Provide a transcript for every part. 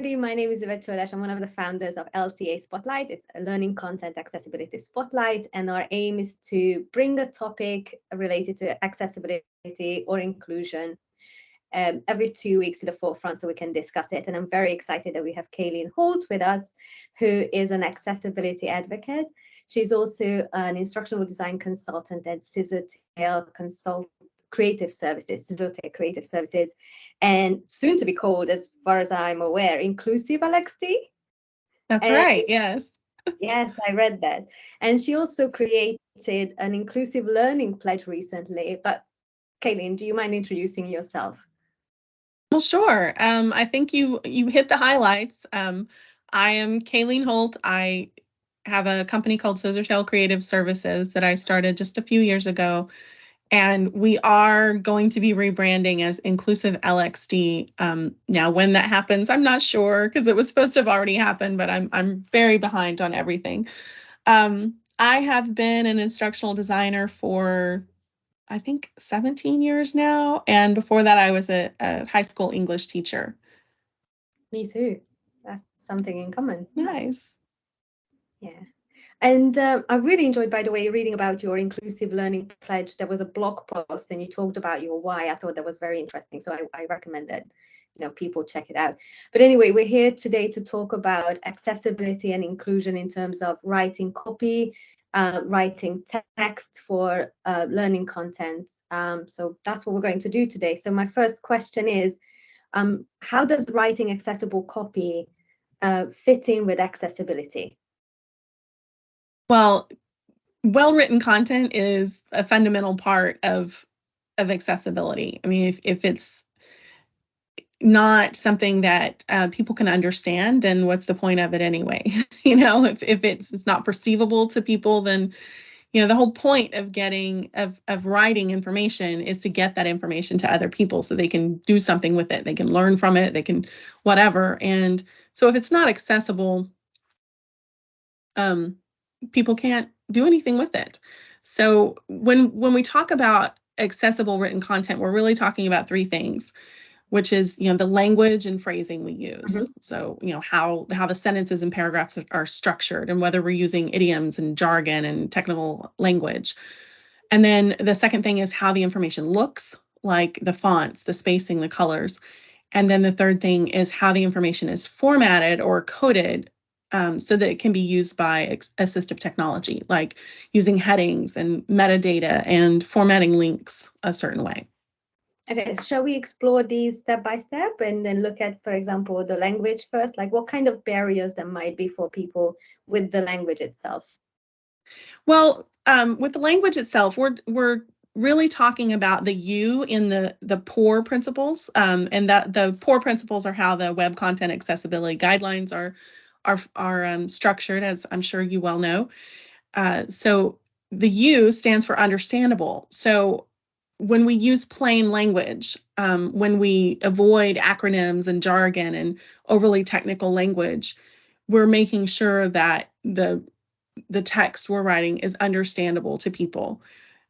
everybody. My name is Yvette Chodash. I'm one of the founders of LCA Spotlight. It's a learning content accessibility spotlight. And our aim is to bring a topic related to accessibility or inclusion every 2 weeks to the forefront so we can discuss it. And I'm very excited that we have Kayleen Holt with us, who is an accessibility advocate. She's also an instructional design consultant at Scissortail Creative Services, and soon to be called, as far as I'm aware, Inclusive LXD. That's right, yes. Yes, I read that. And she also created an inclusive learning pledge recently. But Kayleen, do you mind introducing yourself? Well, sure. I think you hit the highlights. I am Kayleen Holt. I have a company called Scissortail Creative Services that I started just a few years ago. And we are going to be rebranding as Inclusive LXD. Now, when that happens, I'm not sure because it was supposed to have already happened, but I'm very behind on everything. I have been an instructional designer for, I think, 17 years now. And before that, I was a high school English teacher. Me too. That's something in common. Nice. Yeah. And I really enjoyed, by the way, reading about your inclusive learning pledge. There was a blog post and you talked about your why. I thought that was very interesting. So I recommend that, people check it out. But anyway, we're here today to talk about accessibility and inclusion in terms of writing copy, writing text for learning content. So that's what we're going to do today. So my first question is, how does writing accessible copy fit in with accessibility? Well, well-written content is a fundamental part of accessibility. I mean, if it's not something that people can understand, then what's the point of it anyway? If it's not perceivable to people, then the whole point of writing information is to get that information to other people so they can do something with it. They can learn from it. They can whatever. And so if it's not accessible, people can't do anything with it. So when we talk about accessible written content, we're really talking about three things, which is, the language and phrasing we use. Mm-hmm. So, how the sentences and paragraphs are structured and whether we're using idioms and jargon and technical language. And then the second thing is how the information looks, like the fonts, the spacing, the colors. And then the third thing is how the information is formatted or coded so that it can be used by assistive technology, like using headings and metadata and formatting links a certain way. Okay, shall we explore these step by step and then look at, for example, the language first? Like what kind of barriers there might be for people with the language itself? Well, with the language itself, we're really talking about the U in the POUR principles, and that the POUR principles are how the Web Content Accessibility Guidelines are structured, as I'm sure you well know. So the U stands for understandable. So when we use plain language, when we avoid acronyms and jargon and overly technical language, we're making sure that the text we're writing is understandable to people.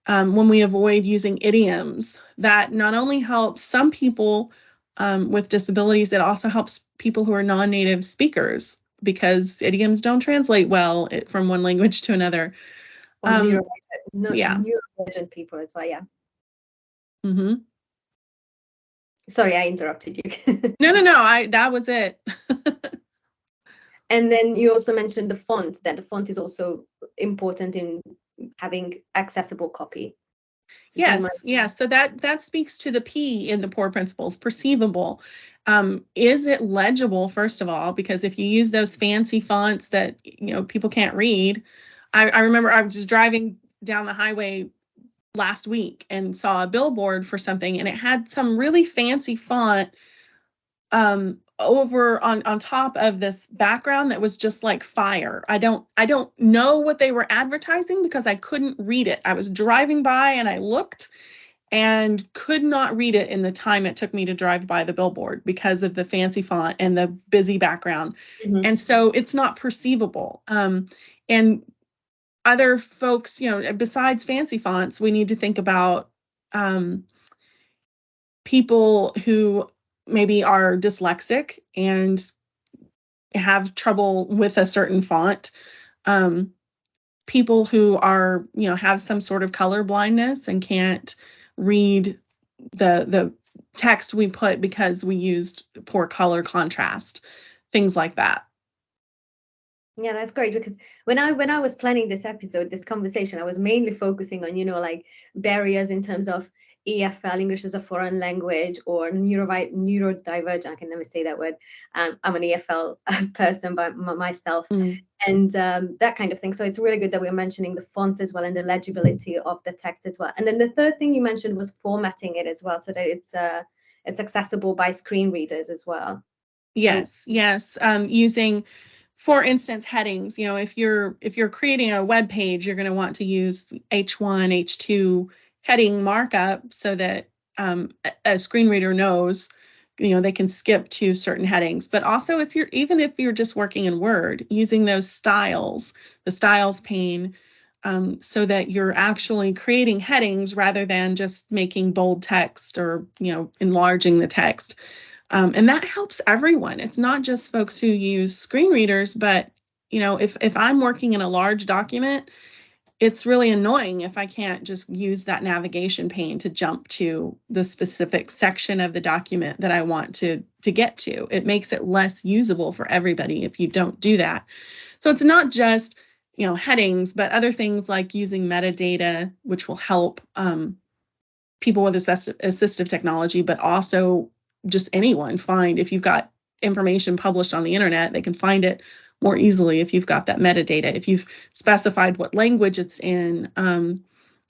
When we avoid using idioms, that not only helps some people with disabilities, it also helps people who are non-native speakers, because idioms don't translate well from one language to another. Neurodivergent people as well, yeah. Mm-hmm. Sorry, I interrupted you. No, that was it. And then you also mentioned the font, that the font is also important in having accessible copy. So yes. So that speaks to the P in the POUR principles, perceivable. Is it legible, first of all? Because if you use those fancy fonts that people can't read, I remember I was just driving down the highway last week and saw a billboard for something, and it had some really fancy font over on top of this background that was just like fire. I don't know what they were advertising because I couldn't read it. I was driving by and I looked and could not read it in the time it took me to drive by the billboard because of the fancy font and the busy background. Mm-hmm. And so it's not perceivable. And other folks, besides fancy fonts, we need to think about people who maybe are dyslexic and have trouble with a certain font. People who are, have some sort of color blindness and can't read the text we put because we used poor color contrast, things like that. Yeah, that's great, because when I was planning this episode, this conversation, I was mainly focusing on, like barriers in terms of EFL, English as a foreign language, or neurodivergent. I can never say that word. I'm an EFL person by myself, and that kind of thing. So it's really good that we're mentioning the fonts as well and the legibility of the text as well. And then the third thing you mentioned was formatting it as well, so that it's accessible by screen readers as well. Yes. Using, for instance, headings. If you're creating a web page, you're going to want to use H1, H2 heading markup so that a screen reader knows, they can skip to certain headings. But also, if you're just working in Word, using those styles, the styles pane, so that you're actually creating headings rather than just making bold text or enlarging the text. And that helps everyone. It's not just folks who use screen readers, but if I'm working in a large document, it's really annoying if I can't just use that navigation pane to jump to the specific section of the document that I want to get to. It makes it less usable for everybody if you don't do that. So it's not just headings, but other things like using metadata, which will help people with assistive technology, but also just anyone find, if you've got information published on the internet, they can find it more easily if you've got that metadata, if you've specified what language it's in.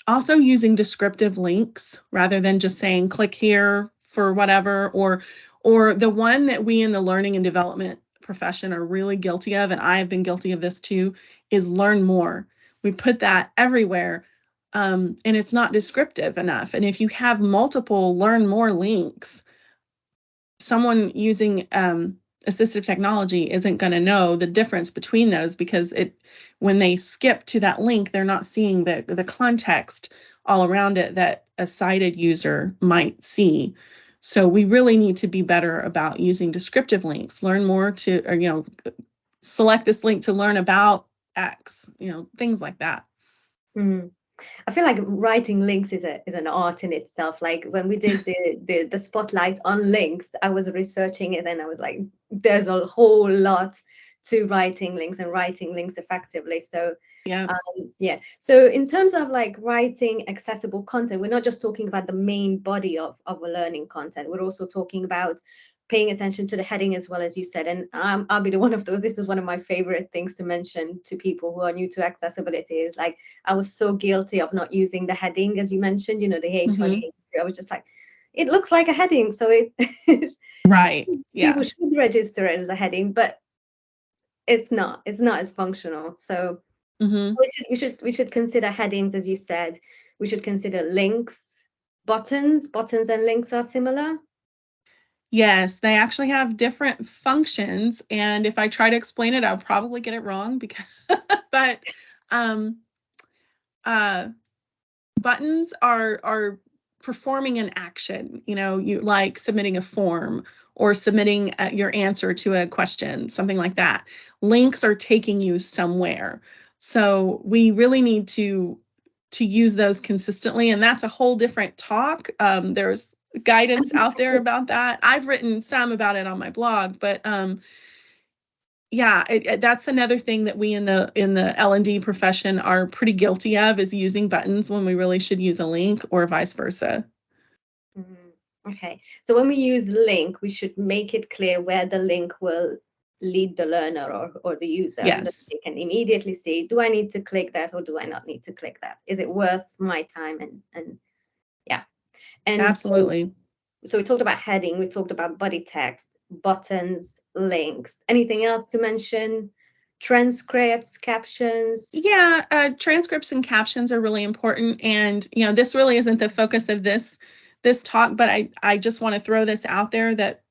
Also using descriptive links rather than just saying click here for whatever, or the one that we in the learning and development profession are really guilty of, and I have been guilty of this too, is learn more. We put that everywhere. And it's not descriptive enough. And if you have multiple learn more links, someone using assistive technology isn't going to know the difference between those, because when they skip to that link, they're not seeing the context all around it that a sighted user might see. So we really need to be better about using descriptive links. Learn more select this link to learn about X, things like that. Mm-hmm. I feel like writing links is an art in itself. Like when we did the spotlight on links, I was researching it and I was like, there's a whole lot to writing links and writing links effectively. So yeah. So in terms of like writing accessible content, we're not just talking about the main body of a learning content. We're also talking about paying attention to the heading as well, as you said. And I'll be the one of those. This is one of my favorite things to mention to people who are new to accessibility, is like, I was so guilty of not using the heading, as you mentioned, the H1, H2. I was just like, it looks like a heading, so it right. Yeah. People should register it as a heading, but it's not as functional. So we should consider headings, as you said. We should consider links, buttons and links are similar. Yes, they actually have different functions, and if I try to explain it, I'll probably get it wrong but buttons are performing an action. You like submitting a form or submitting your answer to a question, something like that. Links are taking you somewhere. So we really need to use those consistently, and that's a whole different talk. There's guidance out there about that. I've written some about it on my blog, but that's another thing that we in the L&D profession are pretty guilty of, is using buttons when we really should use a link, or vice versa. Okay, so when we use link, we should make it clear where the link will lead the learner or the user. Yes. So they can immediately see, do I need to click that or do I not need to click that? Is it worth my time? And absolutely. So we talked about heading, we talked about body text, buttons, links. Anything else to mention? Transcripts, captions? Yeah, transcripts and captions are really important. And, this really isn't the focus of this talk, but I just want to throw this out there that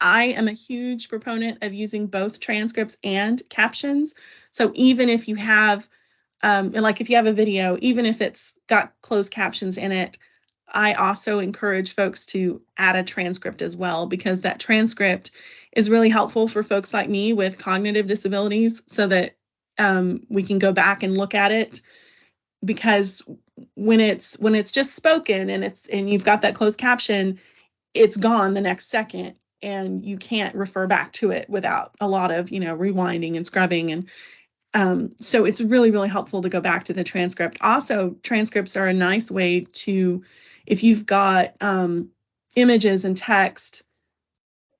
I am a huge proponent of using both transcripts and captions. So even if you have, if you have a video, even if it's got closed captions in it, I also encourage folks to add a transcript as well, because that transcript is really helpful for folks like me with cognitive disabilities, so that we can go back and look at it, because when it's just spoken and you've got that closed caption, it's gone the next second, and you can't refer back to it without a lot of, rewinding and scrubbing. And so it's really, really helpful to go back to the transcript. Also, transcripts are a nice way to, if you've got images and text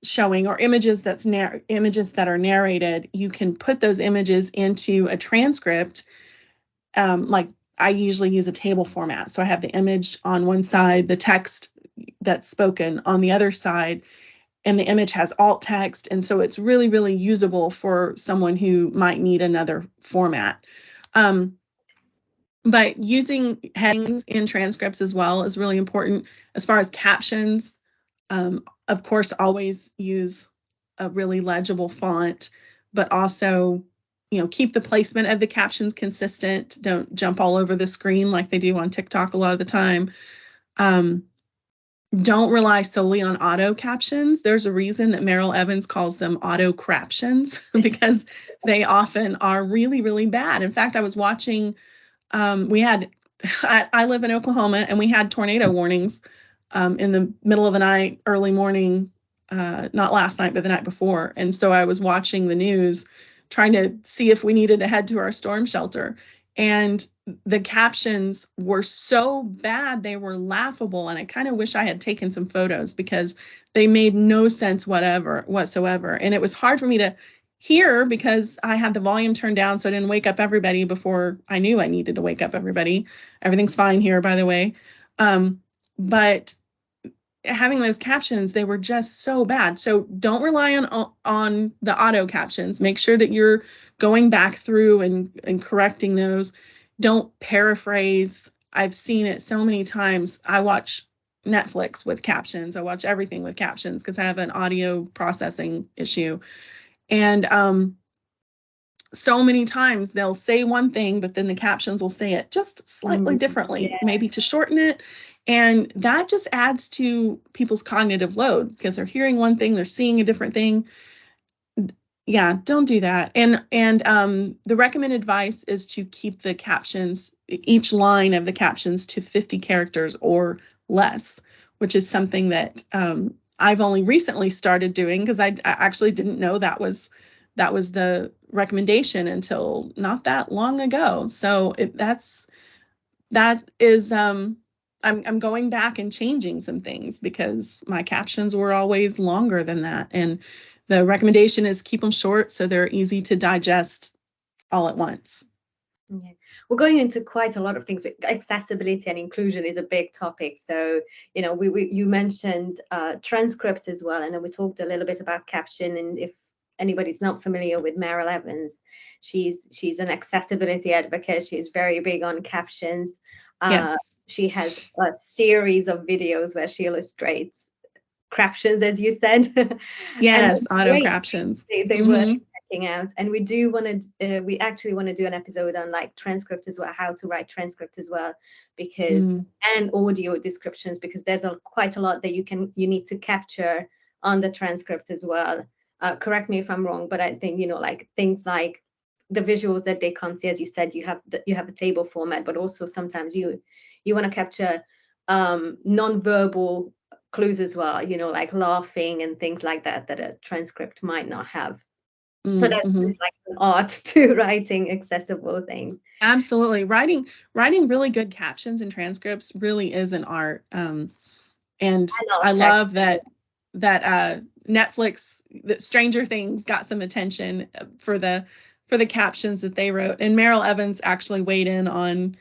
showing, or images that are narrated, you can put those images into a transcript. Like I usually use a table format. So I have the image on one side, the text that's spoken on the other side, and the image has alt text. And so it's really, really usable for someone who might need another format. But using headings in transcripts as well is really important. As far as captions, of course, always use a really legible font, but also, keep the placement of the captions consistent. Don't jump all over the screen like they do on TikTok a lot of the time. Don't rely solely on auto captions. There's a reason that Meryl Evans calls them auto craptions, because they often are really, really bad. In fact, I was watching, I live in Oklahoma, and we had tornado warnings in the middle of the night, early morning, not last night, but the night before. And so I was watching the news, trying to see if we needed to head to our storm shelter. And the captions were so bad, they were laughable. And I kind of wish I had taken some photos, because they made no sense whatsoever. And it was hard for me to hear, because I had the volume turned down, so I didn't wake up everybody before I knew I needed to wake up everybody. Everything's fine here, by the way. But having those captions, they were just so bad. So don't rely on the auto captions. Make sure that you're going back through and correcting those. Don't paraphrase. I've seen it so many times. I watch Netflix with captions. I watch everything with captions because I have an audio processing issue. And so many times they'll say one thing, but then the captions will say it just slightly differently, maybe to shorten it. And that just adds to people's cognitive load, because they're hearing one thing, they're seeing a different thing. Yeah, don't do that. And the recommended advice is to keep the captions, each line of the captions, to 50 characters or less, which is something that I've only recently started doing, because I actually didn't know that was the recommendation until not that long ago. So I'm going back and changing some things, because my captions were always longer than that. And the recommendation is keep them short so they're easy to digest all at once. Yeah. We're going into quite a lot of things. Accessibility and inclusion is a big topic. So, you mentioned transcripts as well. And then we talked a little bit about caption. And if anybody's not familiar with Meryl Evans, she's an accessibility advocate. She's very big on captions. Yes. She has a series of videos where she illustrates captions, as you said. Yes, auto captions. They worth checking out. And we do want to, we actually want to do an episode on like transcript as well, how to write transcript as well, because and audio descriptions, because there's quite a lot that you need to capture on the transcript as well. Correct me if I'm wrong, but I think like things like the visuals that they can't see, as you said, you have a table format, but also sometimes you want to capture non-verbal clues as well, like laughing and things like that a transcript might not have. So that's like an art to writing accessible things. Absolutely. Writing really good captions and transcripts really is an art. And I love that Netflix, that Stranger Things got some attention for the captions that they wrote. And Meryl Evans actually weighed in on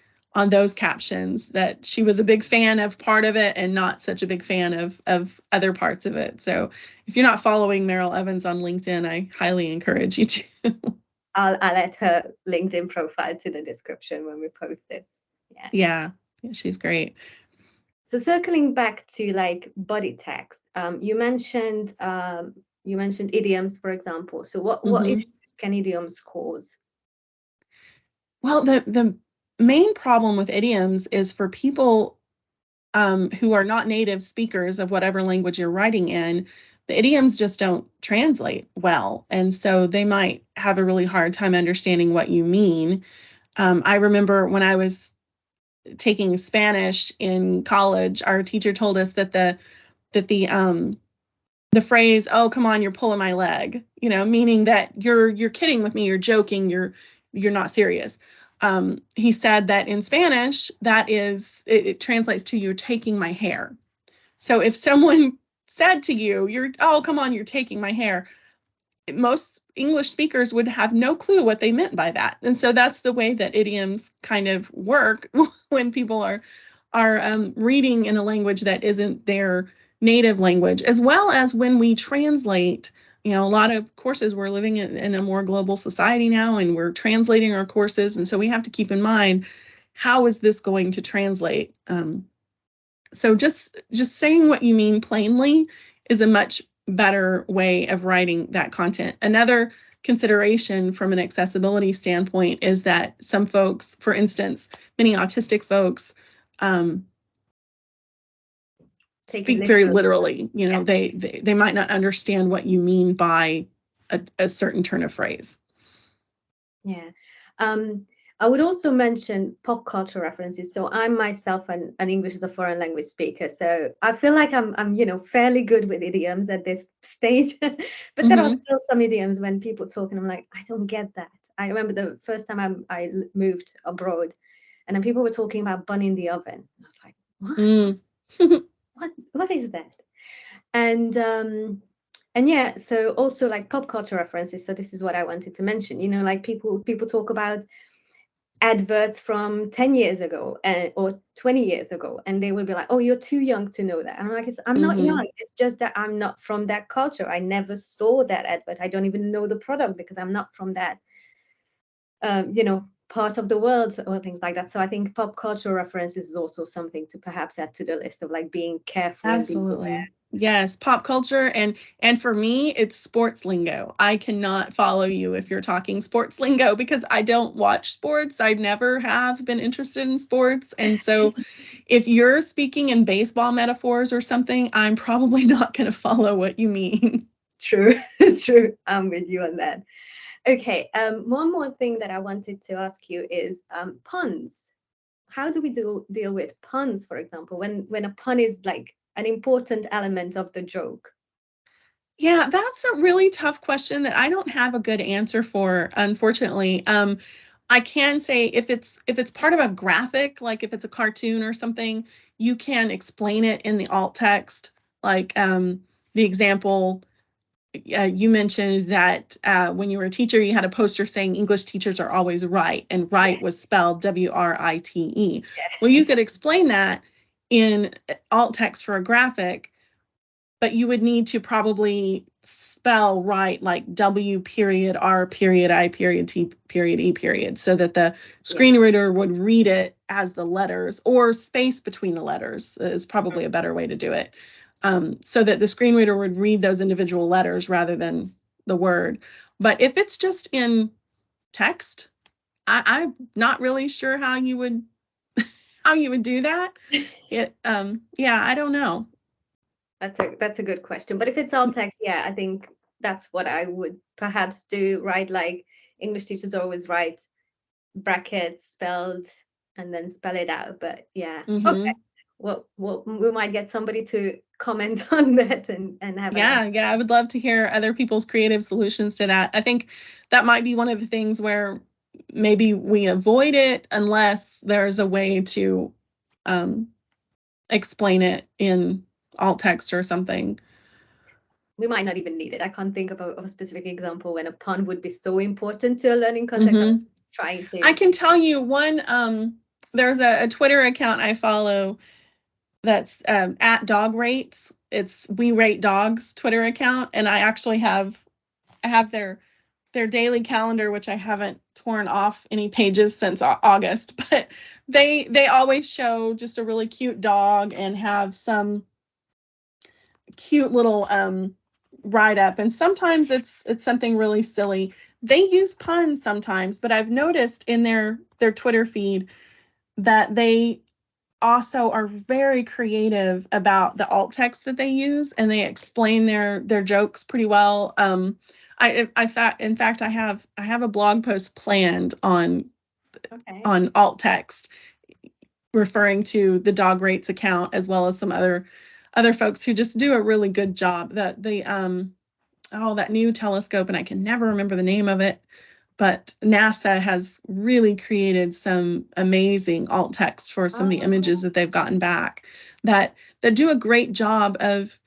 those captions, that she was a big fan of part of it and not such a big fan of other parts of it. So if you're not following Meryl Evans on LinkedIn, I highly encourage you to. I'll add her LinkedIn profile to the description when we post it. Yeah, she's great. So circling back to like body text, you mentioned idioms, for example. So what issues can idioms cause? Well, the main problem with idioms is for people who are not native speakers of whatever language you're writing in. the idioms just don't translate well. And so they might have a really hard time understanding what you mean. I remember when I was taking Spanish in college, our teacher told us that the phrase, "Oh, come on, you're pulling my leg," meaning that you're kidding with me, you're joking, you're not serious. He said that in Spanish, that is, it translates to "you're taking my hair." So if someone said to you, "Oh, come on, you're taking my hair," most English speakers would have no clue what they meant by that. And so that's the way that idioms kind of work when people are reading in a language that isn't their native language, as well as when we translate. A lot of courses, we're living in a more global society now, and we're translating our courses. And so we have to keep in mind, how is this going to translate? So just saying what you mean plainly is a much better way of writing that content. Another consideration from an accessibility standpoint is that some folks, for instance, many autistic folks, speak very literally. They might not understand what you mean by a certain turn of phrase. Yeah. I would also mention pop culture references. So I'm myself an English as a foreign language speaker. So I feel like I'm fairly good with idioms at this stage. But there are still some idioms when people talk and I'm like, I don't get that. I remember the first time I moved abroad, and then people were talking about bun in the oven. I was like, what? What is that? And yeah, so also like pop culture references. So this is what I wanted to mention. Like people talk about adverts from 10 years ago or 20 years ago, and they will be like, "Oh, you're too young to know that." And I'm like, I'm not young. It's just that I'm not from that culture. I never saw that advert. I don't even know the product because I'm not from that part of the world or things like that. So I think pop culture references is also something to perhaps add to the list of like being careful. Absolutely. And being Yes, pop culture, and for me, it's sports lingo. I cannot follow you if you're talking sports lingo because I don't watch sports. I never have been interested in sports. And so if you're speaking in baseball metaphors or something, I'm probably not going to follow what you mean. True. It's true. I'm with you on that. Okay. One more thing that I wanted to ask you is puns. How do we deal with puns, for example, when a pun is like an important element of the joke? Yeah, that's a really tough question that I don't have a good answer for, unfortunately. I can say if it's part of a graphic, like if it's a cartoon or something, you can explain it in the alt text. Like the example you mentioned that when you were a teacher, you had a poster saying English teachers are always right, and right was spelled WRITE. Well, you could explain that in alt text for a graphic, but you would need to probably spell right like W period R period I period T period E period, so that the screen reader would read it as the letters, or space between the letters is probably a better way to do it, so that the screen reader would read those individual letters rather than the word. But if it's just in text, I'm not really sure how you would do that. I don't know. That's a good question. But if it's alt text, yeah, I think that's what I would perhaps do, right? Like English teachers always write brackets spelled and then spell it out. But yeah, okay. Well, we might get somebody to comment on that and have I would love to hear other people's creative solutions to that. I think that might be one of the things where maybe we avoid it unless there's a way to explain it in alt text or something. We might not even need it. I can't think of a specific example when a pun would be so important to a learning context. I was trying to. I can tell you one. There's a Twitter account I follow that's at Dog Rates. It's We Rate Dogs Twitter account, and I actually have their daily calendar, which I haven't torn off any pages since August, but they always show just a really cute dog and have some cute little write up, and sometimes it's something really silly. They use puns sometimes, but I've noticed in their Twitter feed that they also are very creative about the alt text that they use, and they explain their jokes pretty well. In fact, I have a blog post planned on alt text, referring to the Dog Rates account, as well as some other folks who just do a really good job. That new telescope, and I can never remember the name of it, but NASA has really created some amazing alt text for some of the images that they've gotten back that do a great job of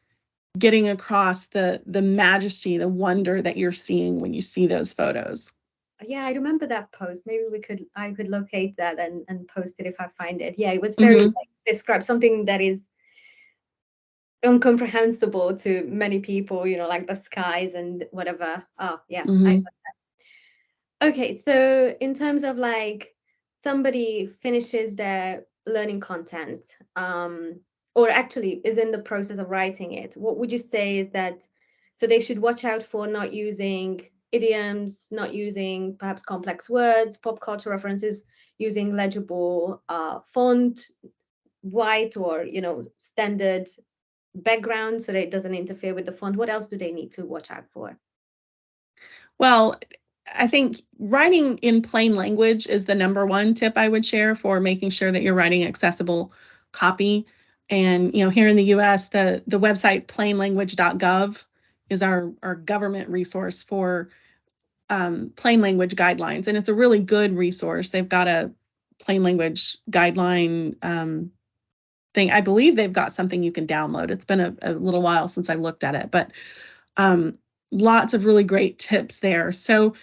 getting across the majesty, the wonder that you're seeing when you see those photos. Yeah, I remember that post. Maybe I could locate that and post it if I find it. Yeah, it was very describe something that is incomprehensible to many people, like the skies and whatever. Oh, yeah. I got that. Okay, so in terms of like somebody finishes their learning content, or actually is in the process of writing it, what would you say is that, so they should watch out for not using idioms, not using perhaps complex words, pop culture references, using legible font, white or standard background so that it doesn't interfere with the font? What else do they need to watch out for? Well, I think writing in plain language is the number one tip I would share for making sure that you're writing accessible copy. And here in the US, the website plainlanguage.gov is our government resource for plain language guidelines, and it's a really good resource. They've got a plain language guideline thing. I believe they've got something you can download. It's been a little while since I looked at it, but lots of really great tips there. So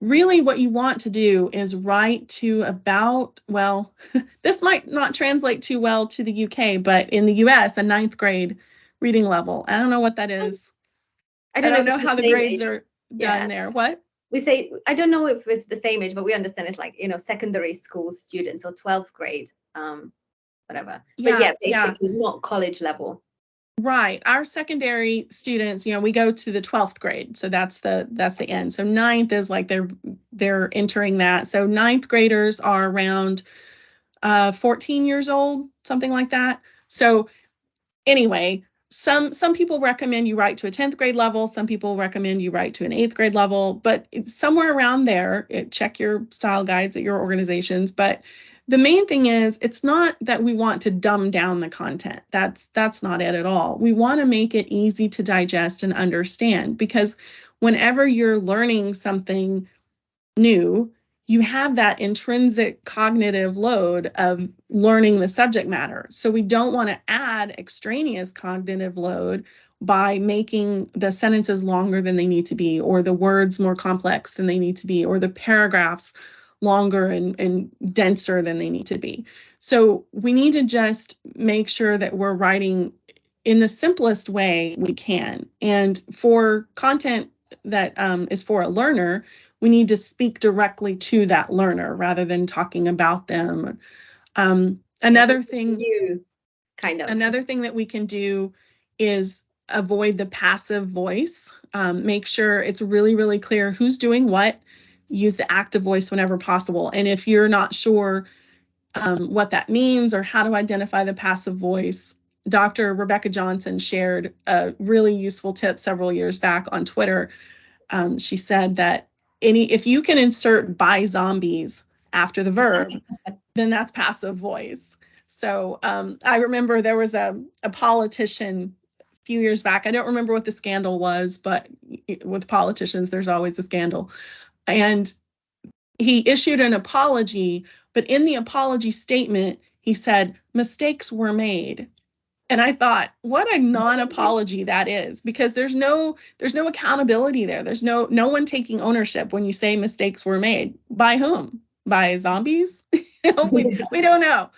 really what you want to do is write to about, well, this might not translate too well to the UK, but in the US, a 9th grade reading level. I don't know what that is. I don't know how the grades are done there. What? We say, I don't know if it's the same age, but we understand it's like, secondary school students or 12th grade, whatever. Yeah, but basically not college level. Right. Our secondary students, we go to the 12th grade. So that's the end. So 9th is like they're entering that. So 9th graders are around 14 years old, something like that. So anyway, some people recommend you write to a 10th grade level. Some people recommend you write to an 8th grade level, but it's somewhere around there. Check your style guides at your organizations. But the main thing is, it's not that we want to dumb down the content. That's not it at all. We want to make it easy to digest and understand, because whenever you're learning something new, you have that intrinsic cognitive load of learning the subject matter. So we don't want to add extraneous cognitive load by making the sentences longer than they need to be, or the words more complex than they need to be, or the paragraphs longer and denser than they need to be. So we need to just make sure that we're writing in the simplest way we can. And for content that is for a learner, we need to speak directly to that learner rather than talking about them. Another thing that we can do is avoid the passive voice. Make sure it's really, really clear who's doing what. Use the active voice whenever possible. And if you're not sure what that means or how to identify the passive voice, Dr. Rebecca Johnson shared a really useful tip several years back on Twitter. She said that if you can insert "by zombies" after the verb, then that's passive voice. So I remember there was a politician a few years back. I don't remember what the scandal was, but with politicians, there's always a scandal. And he issued an apology, but in the apology statement, he said, "mistakes were made." And I thought, what a non-apology that is, because there's no accountability there. There's no one taking ownership when you say mistakes were made. By whom? By zombies? We don't know.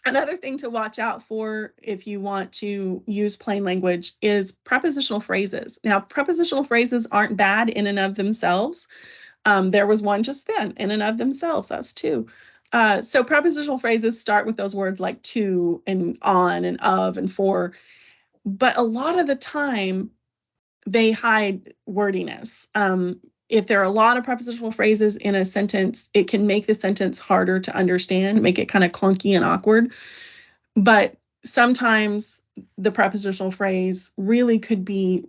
Another thing to watch out for if you want to use plain language is prepositional phrases. Now, prepositional phrases aren't bad in and of themselves. There was one just then, in and of themselves, that's two. So prepositional phrases start with those words like to and on and of and for, but a lot of the time they hide wordiness. if there are a lot of prepositional phrases in a sentence, it can make the sentence harder to understand, make it kind of clunky and awkward. But sometimes the prepositional phrase really could be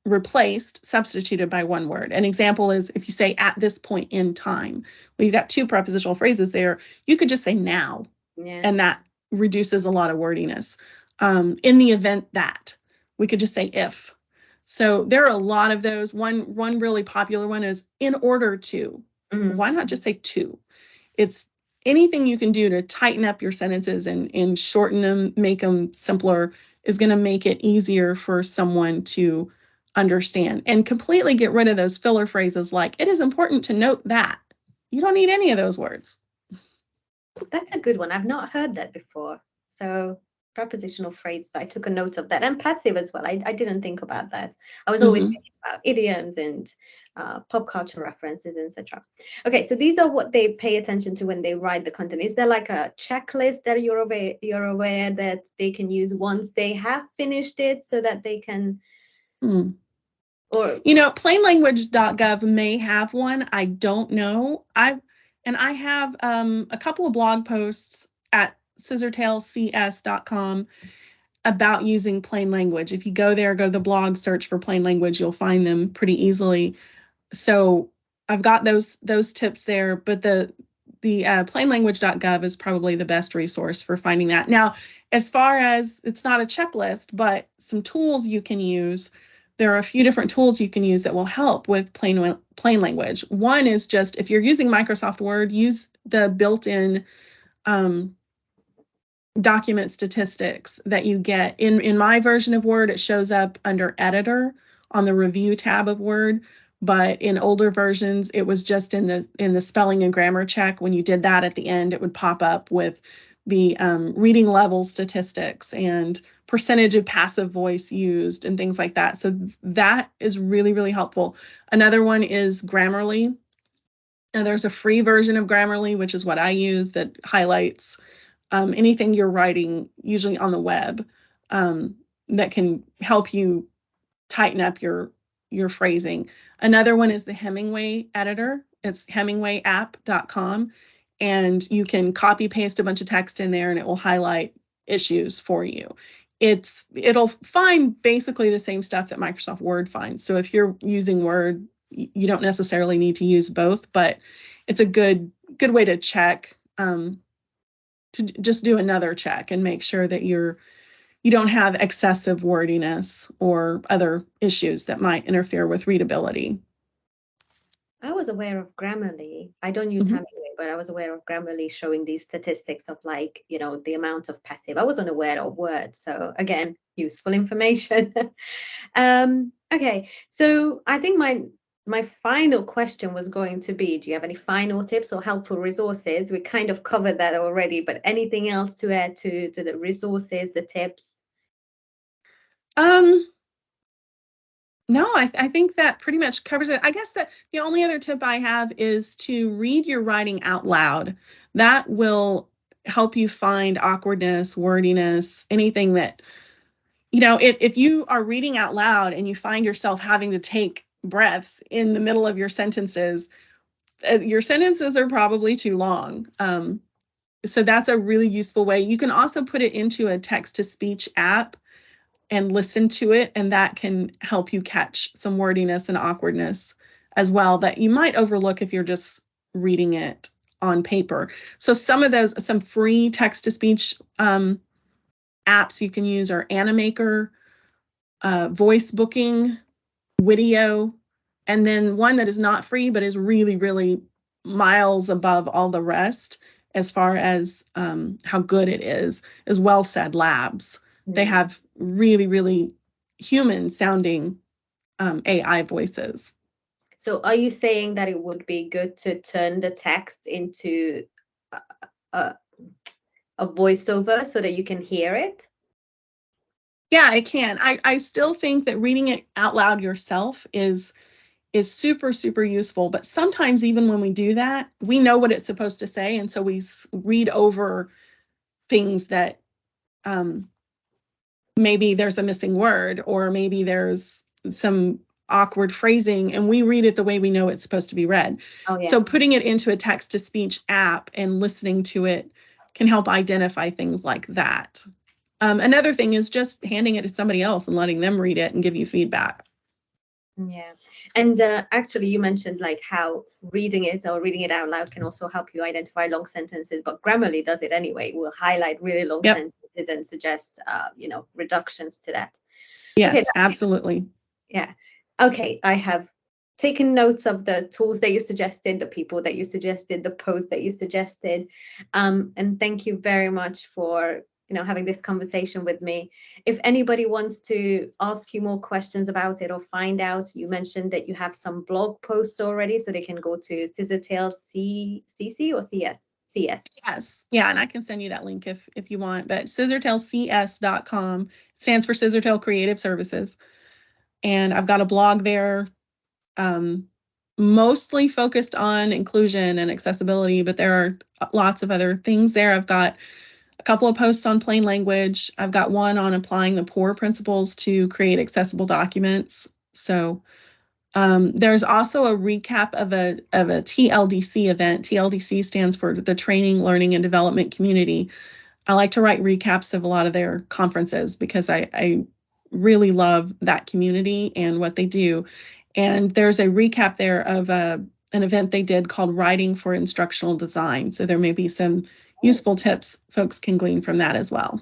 replaced, substituted by one word. An example is if you say at this point in time. Well, you've got two prepositional phrases there. You could just say now, and that reduces a lot of wordiness. In the event that, we could just say if. So there are a lot of those. One really popular one is in order to. Why not just say to? It's anything you can do to tighten up your sentences and shorten them, make them simpler, is going to make it easier for someone to understand, and completely get rid of those filler phrases like it is important to note that. You don't need any of those words. That's a good one. I've not heard that before. So prepositional phrase, I took a note of that. And passive as well. I didn't think about that. I was always thinking about idioms and pop culture references, etc. Okay, so these are what they pay attention to when they write the content. Is there like a checklist that you're aware that they can use once they have finished it, so that they can or plainlanguage.gov may have one. I don't know. I have a couple of blog posts at scissortailcs.com about using plain language. If you go there, go to the blog, search for plain language, you'll find them pretty easily. So I've got those tips there, but the plainlanguage.gov is probably the best resource for finding that. Now, as far as, it's not a checklist, but some tools you can use. There are a few different tools you can use that will help with plain language. One is just, if you're using Microsoft Word, use the built-in document statistics that you get. In my version of Word, it shows up under Editor on the Review tab of Word. But in older versions, it was just in the spelling and grammar check. When you did that at the end, it would pop up with the reading level statistics and percentage of passive voice used and things like that. So that is really, really helpful. Another one is Grammarly. Now there's a free version of Grammarly, which is what I use, that highlights anything you're writing, usually on the web, that can help you tighten up your phrasing. Another one is the Hemingway editor. It's hemingwayapp.com. And you can copy paste a bunch of text in there and it will highlight issues for you. It'll find basically the same stuff that Microsoft Word finds. So if you're using Word, you don't necessarily need to use both, but it's a good way to check, to just do another check and make sure that you don't have excessive wordiness or other issues that might interfere with readability. I was aware of Grammarly. I don't use Hemingway, but I was aware of Grammarly showing these statistics of, like, the amount of passive. I wasn't aware of words. So again, useful information. Okay, so I think my final question was going to be, do you have any final tips or helpful resources? We kind of covered that already, but anything else to add to the resources, the tips? No, I think that pretty much covers it. I guess that the only other tip I have is to read your writing out loud. That will help you find awkwardness, wordiness, anything that, if you are reading out loud and you find yourself having to take breaths in the middle of your sentences are probably too long. So that's a really useful way. You can also put it into a text-to-speech app and listen to it, and that can help you catch some wordiness and awkwardness as well that you might overlook if you're just reading it on paper. So some free text-to-speech apps you can use are Animaker, Voice Booking, Video, and then one that is not free but is really, really miles above all the rest as far as how good it is Well Said Labs. They have really, really human-sounding AI voices. So are you saying that it would be good to turn the text into a voiceover so that you can hear it? Yeah, it can. I still think that reading it out loud yourself is super, super useful. But sometimes even when we do that, we know what it's supposed to say. And so we read over things that maybe there's a missing word, or maybe there's some awkward phrasing, and we read it the way we know it's supposed to be read. Oh, yeah. So putting it into a text-to-speech app and listening to it can help identify things like that. Another thing is just handing it to somebody else and letting them read it and give you feedback. Yeah. And actually, you mentioned like how reading it or reading it out loud can also help you identify long sentences, but Grammarly does it anyway. We'll highlight really long sentences and suggest, reductions to that. Yes, okay, absolutely. Yeah. Okay, I have taken notes of the tools that you suggested, the people that you suggested, the posts that you suggested. And thank you very much for having this conversation with me. If anybody wants to ask you more questions about it or find out, you mentioned that you have some blog posts already, so they can go to Scissortail CC or CS? CS. Yes. Yeah, and I can send you that link if you want. But scissortailcs.com stands for Scissortail Creative Services. And I've got a blog there, mostly focused on inclusion and accessibility, but there are lots of other things there. I've got a couple of posts on plain language. I've got one on applying the POUR principles to create accessible documents. So there's also a recap of a TLDC event. TLDC stands for the Training, Learning, and Development Community. I like to write recaps of a lot of their conferences because I really love that community and what they do. And there's a recap there of an event they did called Writing for Instructional Design. So there may be some useful tips folks can glean from that as well.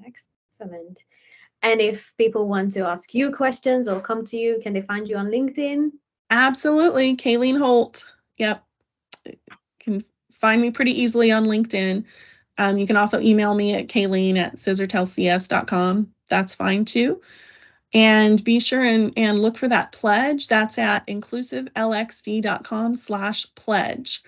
Excellent. And if people want to ask you questions or come to you, can they find you on LinkedIn? Absolutely. Kayleen Holt. Yep. Can find me pretty easily on LinkedIn. You can also email me at Kayleen@scissortailcs.com. That's fine too. And be sure and look for that pledge. That's at inclusivelexd.com/pledge.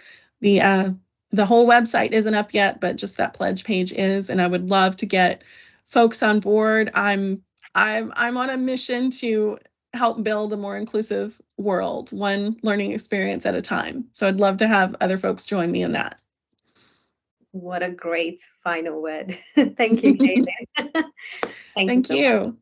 The whole website isn't up yet, but just that pledge page is. And I would love to get folks on board. I'm on a mission to help build a more inclusive world, one learning experience at a time. So I'd love to have other folks join me in that. What a great final word. Thank you, Kayleen. Thank you.